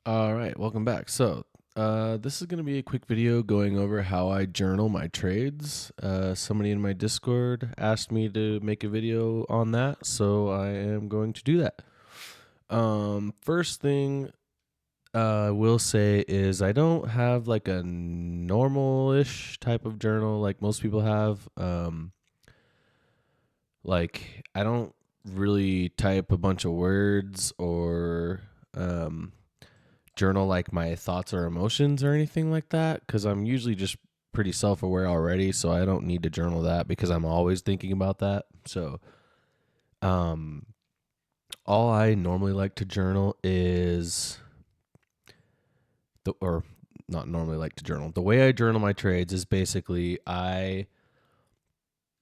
All right, welcome back. This is going to be a quick video going over how I journal my trades. Somebody in my Discord asked me to make a video on that, so I am going to do that. First thing I will say is I don't have like a normal-ish type of journal like most people have. Like I don't really type a bunch of words or um journal like my thoughts or emotions or anything like that because I'm usually just pretty self aware already. So I don't need to journal that because I'm always thinking about that. Um, all I normally like to journal is or not normally like to journal. The way I journal my trades is basically I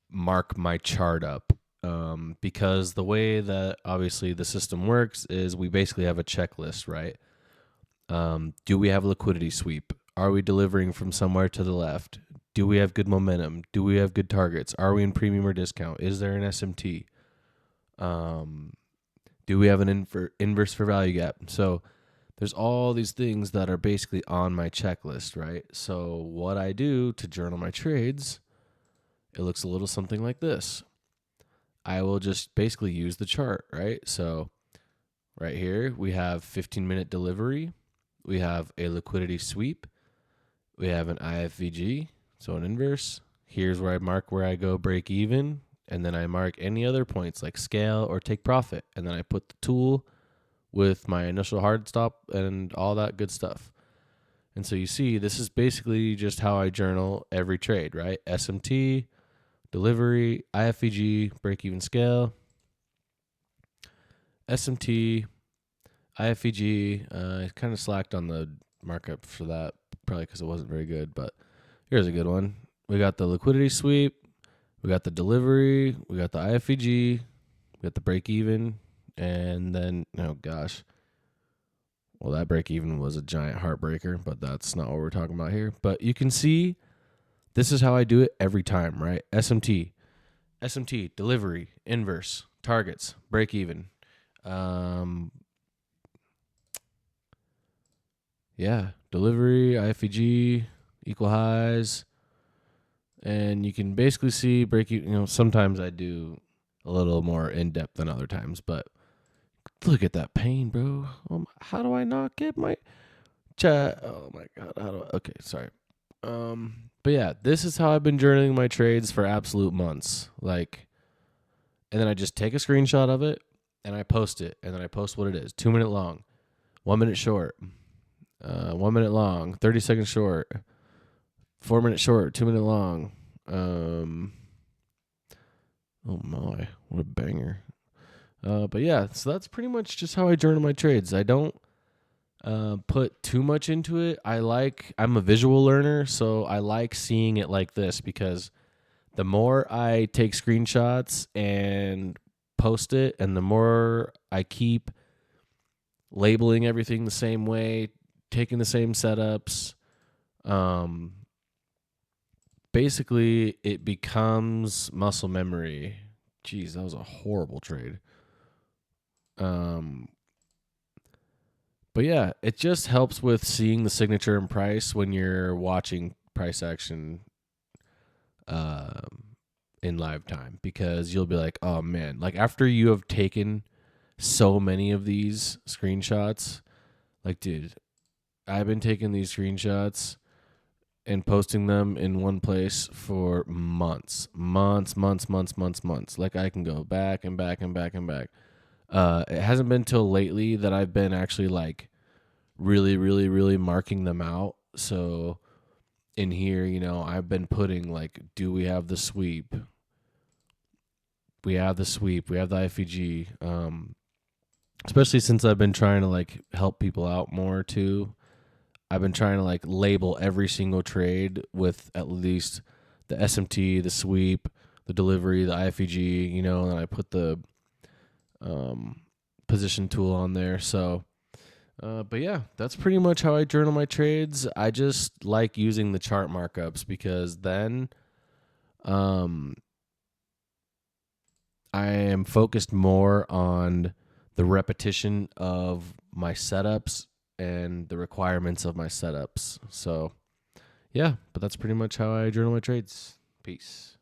mark my chart up. Because the way that obviously the system works is we basically have a checklist, right? Do we have a liquidity sweep? Are we delivering from somewhere to the left? Do we have good momentum? Do we have good targets? Are we in premium or discount? Is there an SMT? Um, do we have an inverse for value gap? So there's all these things that are basically on my checklist, right? So what I do to journal my trades, it looks a little something like this. I will just basically use the chart, right? So right here we have 15-minute delivery. We have a liquidity sweep. We have an IFVG, so an inverse. Here's where I mark where I go break even, and then I mark any other points like scale or take profit, and then I put the tool with my initial hard stop and all that good stuff. And so you see, this is basically just how I journal every trade, right? SMT, delivery, IFVG, break even scale, SMT, IFVG. I kind of slacked on the markup for that, probably because it wasn't very good, but here's a good one. We got the liquidity sweep, we got the delivery, we got the IFEG, we got the break even, and then oh gosh, well that break even was a giant heartbreaker, but that's not what we're talking about here. But you can see this is how I do it every time, right? SMT, delivery, inverse, targets, break even. Um, yeah, delivery, IFEG, equal highs, and you can basically see break. Sometimes I do a little more in depth than other times, but look at that pain, bro. How do I not get my chat? Oh my god. How do I? Okay, sorry. But yeah, this is how I've been journaling my trades for absolute months. And then I just take a screenshot of it and I post it, and then I post what it is: 2 minute long, 1 minute short, 1 minute long, 30 seconds short, 4 minute short, 2 minute long. Um, oh my, what a banger! But yeah, so that's pretty much just how I journal my trades. I don't put too much into it. I'm a visual learner, so I like seeing it like this because the more I take screenshots and post it, and the more I keep labeling everything the same way, taking the same setups, um, basically it becomes muscle memory. Jeez, that was a horrible trade. Um, But yeah, it just helps with seeing the signature and price when you're watching price action um, in live time, because you'll be like, oh man, like after you have taken so many of these screenshots, like, dude, I've been taking these screenshots and posting them in one place for months. Like I can go back and back and back and back. It hasn't been till lately that I've been actually like really, really, really marking them out. So in here, I've been putting like, do we have the sweep? We have the sweep. We have the IFEG. Especially since I've been trying to like help people out more too. I've been trying to like label every single trade with at least the SMT, the sweep, the delivery, the IFEG, and I put the um, position tool on there. So but yeah, that's pretty much how I journal my trades. I just like using the chart markups because then um, I am focused more on the repetition of my setups and the requirements of my setups. So, yeah, but that's pretty much how I journal my trades. Peace.